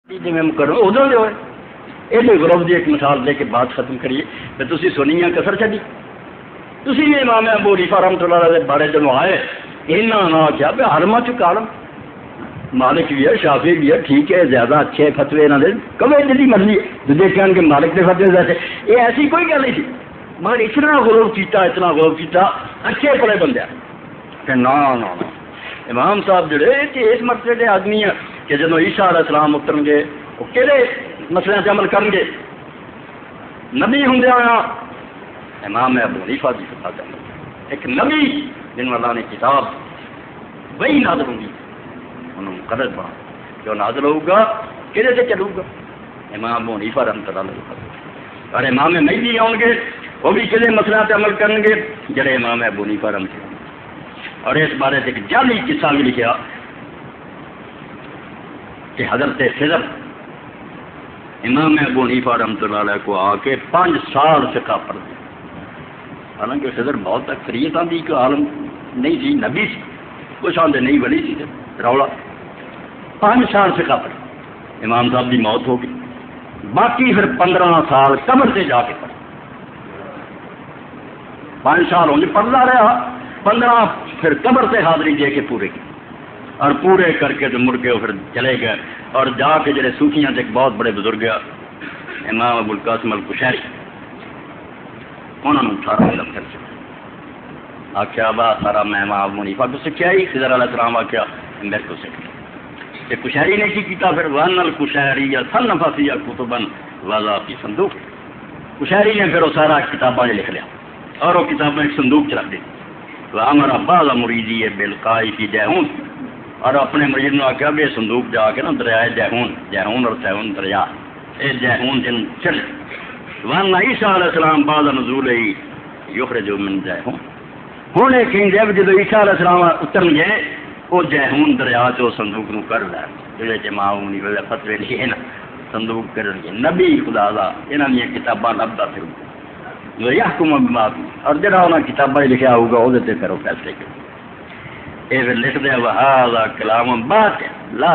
جی میں کروں ادھر جو ہے یہ غروب کی ایک مثال دے کے بات ختم کریے تو تھی سنی کسر چڑی تھی بھی امام ابو حنیفہ رحمۃ اللہ علیہ بارے جب آئے یہاں نہ کیا بھائی حرما چالم مالک بھی ہے شافی بھی ہے ٹھیک ہے زیادہ اچھے فتوے یہاں دے کبھی جی مرضی دوجے کہن کے مالک کے فتوے جیسے یہ ایسی کوئی گل نہیں تھی مگر اتنا غروب کیتا اچھے پڑے بندے کہ نہ امام صاحب جڑے کہ اس مسئلے کے آدمی ہیں کہ جب عیسیٰ علیہ السلام اترن گے وہ کہڑے مسئلے سے عمل کریں گے نبی ہوں امام ابو حنیفہ کی فتح ایک نبی جن اللہ نے کتاب وہی نازل ہوں گی انہوں نے مقرر بنا جو نازل ہوگا کہڑے سے چلوں گا امام ابو حنیفہ رحمۃ اللہ علیہ اور امام مہدی آؤ گے وہ بھی کہڑے مسئلے سے عمل کریں گے جڑے امام ابو حنیفہ رحمۃ اللہ اور اس بارے سے ایک جعلی قصہ بھی لکھا کہ حضرت خضر امام ابو حنیفہ رحمۃ اللہ علیہ کو آ کے 5 سال فقہ پڑھ دیا حالانکہ خضر بہت اکثریت آتی کہ عالم نہیں تھی نبی سی کچھ آدھے نہیں ولی سی رولا 5 سال فقہ پڑھ امام صاحب کی موت ہو گئی باقی پھر 15 سال قبر سے جا کے پڑھ 5 سال ہوں گے پڑھتا رہا 15 پھر قبر سے حاضری دے کے پورے کی اور پورے کر کے تو مڑ کے وہ پھر چلے گئے اور جا کے جڑے صوفیاں سے ایک بہت بڑے بزرگ امام ابو القاسم القشیری انہوں نے 18 علم کر چکا آخیا با سارا میں امام ابو حنیفہ کو سیکھا ہی خضر علیہ السلام آخیا میرے کو سیکھ کہ قشیری نے کی کیتا پھر وان القشیری یا صنف فی کتبا وضع فی صندوق قشیری نے پھر وہ سارا کتابیں لکھ لیا اور وہ کتابیں ایک صندوق چ رکھ دی ہمارا بعض مریدی ہے بالقائی کی جہون اور اپنے مرید نے آخیا بھی صندوق جا کے نا دریائے جہون اور سہون دریا یہ جہون جن چل ون عیسیٰ علیہ السلام بعض نزول ہی یخرج من جہون ہوں یہ کہیں جب جب عیسیٰ علیہ السلام اتر گئے وہ جہون دریا سے وہ صندوق نو کر لیا جہے جماؤں نہیں فتوے نہیں ہے نا صندوق کر نبی خدا دا یہاں دیا کتاباں لبدا پھر جو یحکم بما اور جڑا انہاں کتاباں لکھا ہوگا وہ پھر وہ فیصلے کرے یہ لکھ دیا وہذا کلام باطل لا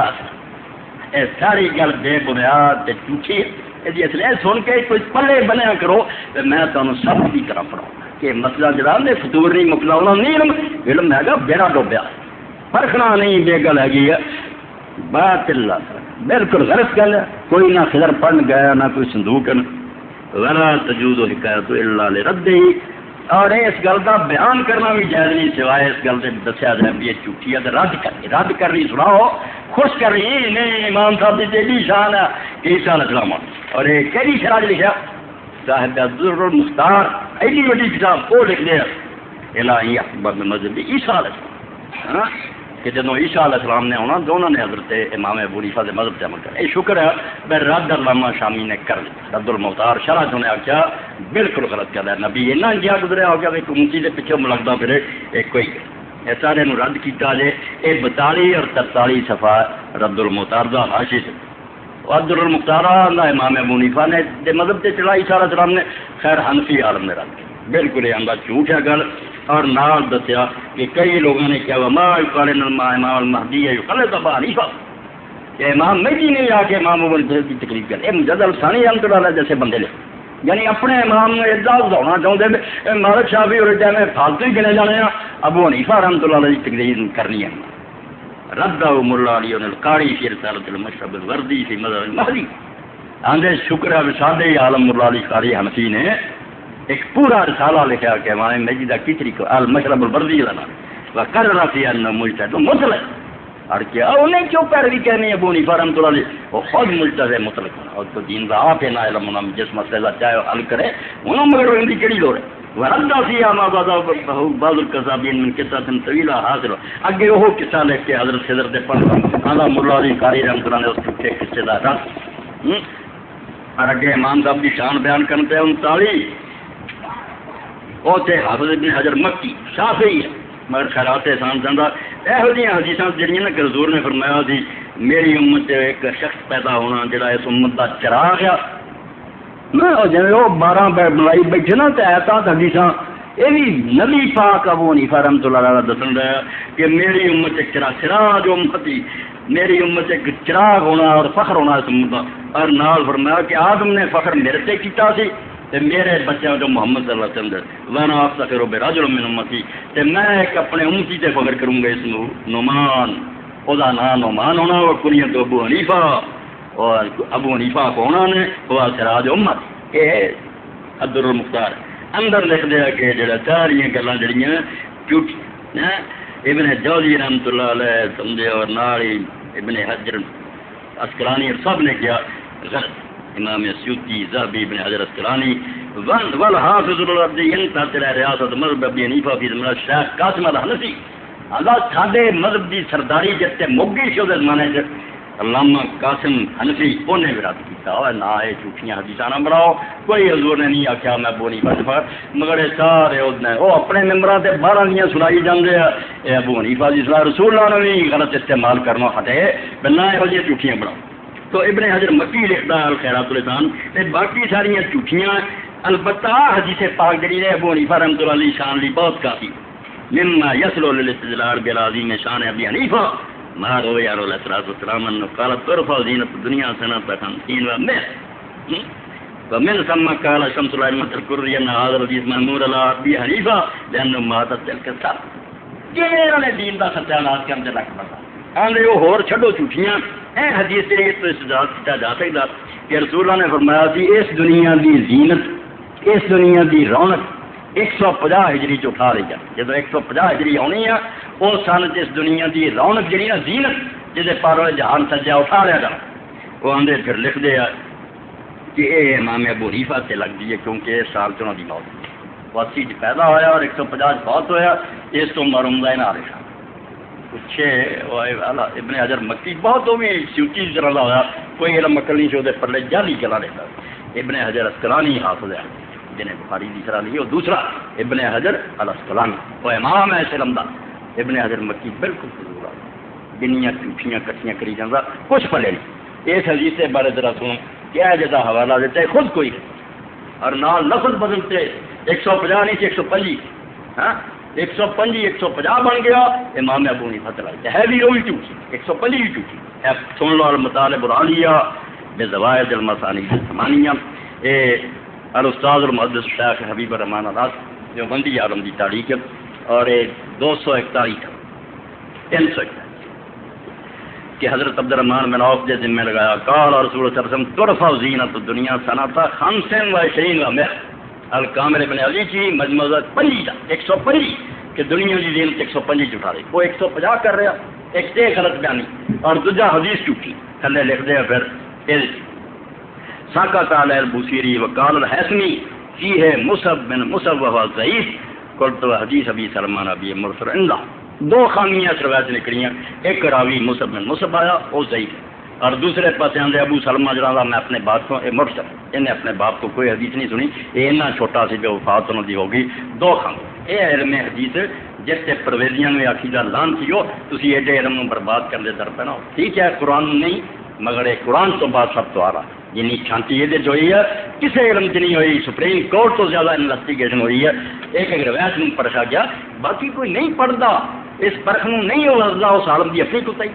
یہ ساری گل بے بنیاد جھوٹھی ہے یہ اصل سن کے کوئی پلے بنیا کرو تو میں تمہیں سب کی طرح پڑھاؤں کہ مسئلہ جڑا نے فطور نہیں مکلاؤنا نہیں علم ہے گا بیڑا ڈوبیا پرکھنا نہیں بے گل ہے باطل بالکل غلط گل ہے کوئی نہ خضر پڑھ گیا نہ کوئی صندوق ولا تجوز حکایت الا لرده اور اس گل کا بیان کرنا بھی جائز نہیں سوائے اس گل سے دسیا جائے بھی یہ جھوٹھی ہے رد کر رہی سناؤ خوش کر رہی نہیں امام صاحب کی ایڈی شان ہے کہ عیسیٰ علیہ السلام اور یہ کہڑی شرح لکھا صاحب الدر المختار ایڈی وڈی کتاب وہ لکھ دیا الہی اکبر مذہب عیسیٰ علیہ السلام کہ جب عیسیٰ علیہ السلام نے آنا دونوں نے حضرت امام ابو حنیفہ سے مذہب سے عمل کر یہ شکر ہے میں رد علامہ شامی نے کر لیا رد المختار شرح جو نے آخیا بالکل غلط کر رہا نبی اینا گیا گزریا ہو گیا ایک اونچی کے پیچھے لگتا پھر ایک کوئی یہ سارے رد کیا جائے یہ 42 اور 43 صفحہ رد المختار کا حاشی سے رد المختار امام ابو حنیفہ نے مذہب سے چلا عیسیٰ علیہ السلام نے خیر حنفی عالم نے رد کیا بالکل یہ آنگا جھوٹ ہے گل اور نال دسیا کہ کئی لوگوں نے کیا ما یقال امام المہدی ہے یقال ابو حنیفہ کہ امام مہدی نے آ کے امام ابو حنیفہ کی تکلیف کر یہ مجد الثانی رحمۃ اللہ علیہ جیسے بندے لے یعنی اپنے امام نے ادا ادھانا چاہتے مالک شافعی اور میں فالتو ہی گنے جانے ہیں ابو حنیفہ رحمۃ اللہ علیہ کی تکلیف کرنی ہے رد ملا علی القاری فی رسالۃ المشرب الوردی فی مذہب المہدی آندے شکر ہے سادے عالم ملا علی قاری حنفی نے ایک پورا رسالہ لکھا کہ امام مہدی دا کی طریقہ المشرب الوردی لنا وقرر فی ان مجتہد مطلق اور کیا انہیں کیوں پیروی کہنی ہے ابو حنیفہ رحمۃ اللہ علیہ وہ خود مجتہد مطلق ہونا اور تو دین دا آپ ہے نا علم انہوں جس مسئلے کا چاہے حل کرے انہوں مگر ان کی کیڑی لوڑ ہے ورد فیہا ما بعض الکذابین من قصۃ طویلہ حاصل اگے وہ قصہ لکھ کے حضرت خضر دے پڑھ آندا ملا علی قاری رحمۃ اللہ نے اس کے قصے دا رد اور اگے امام صاحب کی شان بیان کرتے ہیں 39 وہ تھے حافظ ابن حجر مکی شافعی ہے مگر خیرات احسان زندہ یہو جی حدیث جہاں کہ حضور نے فرمایا تھی میری امت ایک شخص پیدا ہونا جڑا اس امت کا چراغ ہے نا جی وہ 12 بلائی بیٹھے نا تو ایسا حدیث یہ بھی نبی پاک ابو حنیفہ رحمۃ اللہ علیہ دسن رہا کہ میری امت ایک سراج امتی، میری امت ایک چراغ ہونا اور فخر ہونا اس امت کا، اور نال فرمایا کہ آدم نے فخر میرے سے کیتا سی تے میرے بچوں جو محمد صلی اللہ علیہ وسلم وانا افتخر برجل من امتی، تے میں ایک اپنے امتی تے فخر کروں گا اس نعمان، او دا نام نعمان ہونا اور کنیت ابو حنیفہ، اور ابو حنیفہ ہونا نے وہ سراج امت۔ یہ الدر المختار اندر لکھ دیا کہ جڑا ساریاں گلاں جڑیاں جھوٹی ابن جوزی رحمۃ اللہ علیہ سمجھے، اور نال ابن حجر اسقلانی سب نے کیا غلط، امام سیوطی، ذہبی، ابن حجر اسقلانی والحافظ الردی انتہا ریاست مذہب ابی حنیفہ فی زمانہ شیخ قاسم الحنفی، اللہ ساڈے مذہب دی سرداری جتے مگی شو دے زمانے چ علامہ قاسم حنفی انہیں ورد کیتا اور نہ یہ جھوٹیاں حدیثاں نہ بناؤ، کوئی حضور نے نہیں آخیا میں ابو حنیفہ سے فخر، مگر سارے وہ اپنے ممبراں تے باہر دیاں سنائی جاندے ہیں، اے ابو حنیفہ دی صلاح رسول اللہ نے بھی غلط استعمال کرنا ہٹے بنا یہو جہاں جھوٹیاں بناؤ۔ تو ابن حجر مکی لکھتا ہے الخیرات الحسان تے باقی ساریاں جھوٹیاں، البتہ حدیث پاک جڑی ہے ابو حنیفہ رحمۃ اللہ علیہ شان لی بہت کافی، مما یسلو للاستدلال بالعظیم شان ابی حنیفہ ما روی علیہ السلام انه قال ترفع زینت الدنیا سنۃ 50 و100 ومن ثم قال شمس الائمة الكري ان هذا الحديث منور على ابي حنیفہ لانه مات تلك السنة، کہ انہوں نے دین دا ستیانات کے اندر رکھ پڑا آندے وہ ہور چھڈو جھوٹیاں، اے حدیث سے اس استدلال کیا جا سکتا کہ رسول اللہ نے فرمایا کہ اس دنیا دی زینت، اس دنیا دی رونق 150 ہجری چ اٹھا لے جا، جب 150 ہجری آنی ہے اس سال اس دنیا دی رونق جڑی نا زینت جہاں پر جہان سجا اٹھا لیا جا، وہ آدھے پھر لکھ دے کہ یہ امام ابو حنیفہ سے لگتی ہے کیونکہ اس سال چ انہوں کی موت 80 پیدا ہوا اور 150 بہت ہوا، اس تو مرمدہ نہ رہا پوچھے ابن حجر مکی بہت وہ بھی سیوٹی طرح کا ہوا، کوئی علم مکل نہیں سے پڑے جعلی چلا لیتا، ابن حجر اسقلانی حافظ ہے جنہیں بخاری کی طرح لی، اور دوسرا ابن حجر الاسقلانی وہ امام ہے علم دا، ابن حجر مکی بالکل ضرور آ بنیاں جھوٹیاں کٹیاں کری جانا کچھ پلے نہیں۔ اس حدیث کے بارے ذرا سنو کیا جیسا حوالہ دیتا ہے خود کوئی، اور نال لفظ بدلتے 150 نہیں 125، ہاں 125 150 بن گیا، امام ابو حنیفہ چلا ہے بھی وہی جھوٹی، 125 بھی جھوٹی۔ سن لو المطالب العالیہ بزوائد المسانی الثمانیہ، الاستاذ المحدث شیخ حبیب الرحمان الاس جو بندی عالم کی تاریخ، اور 241 341 کہ حضرت عبد الرحمن بن عوف کے ذمہ لگایا قال رسول اللہ صلی اللہ علیہ وسلم ترفع زینت الدنیا سنۃ 25 و100 الکامل ابن علی کی مجموعہ 125 کہ دنیا کی زینت 125 اٹھا رہی، وہ 150 کر رہا، ایک سے غلط بیانی اور دوجا حدیث چکی تھلے لکھ دیا پھر ساکت علی البوصیری وقال الحسنی فی ہے مصعب بن مصعب و ضعیف قلت حدیث ابی سلمان ابی مرسل اللہ، دو خامیاں روایت نکلیاں، ایک راوی مصعب بن مصعب آیا وہ ضعیف، اور دوسرے پاس آدھے ابو سلمہ جڑا میں اپنے باپ کو مرسل، انہیں اپنے باپ کو کوئی حدیث نہیں سنی، یہ اتنا چھوٹا سی جو وفات انہوں دی ہوگی دو خامی، یہ علم حدیث جس سے پرویزیاں میں عقیدہ لان تھی ہو تسی ایڈے علم برباد کرنے در پہ نہ ہو، ٹھیک ہے قرآن نہیں مگر قرآن تو بعد سب تو آ رہا جنی چھانتی یہ جو ہوئی ہے کسی علم کی نہیں ہوئی، سپریم کورٹ تو زیادہ انویسٹیگیشن ہوئی ہے، ایک روایت میں پرکھا گیا، باقی کوئی نہیں پڑھتا اس پرکھ نہیں ہو اس عالم کی اپنی کتائی۔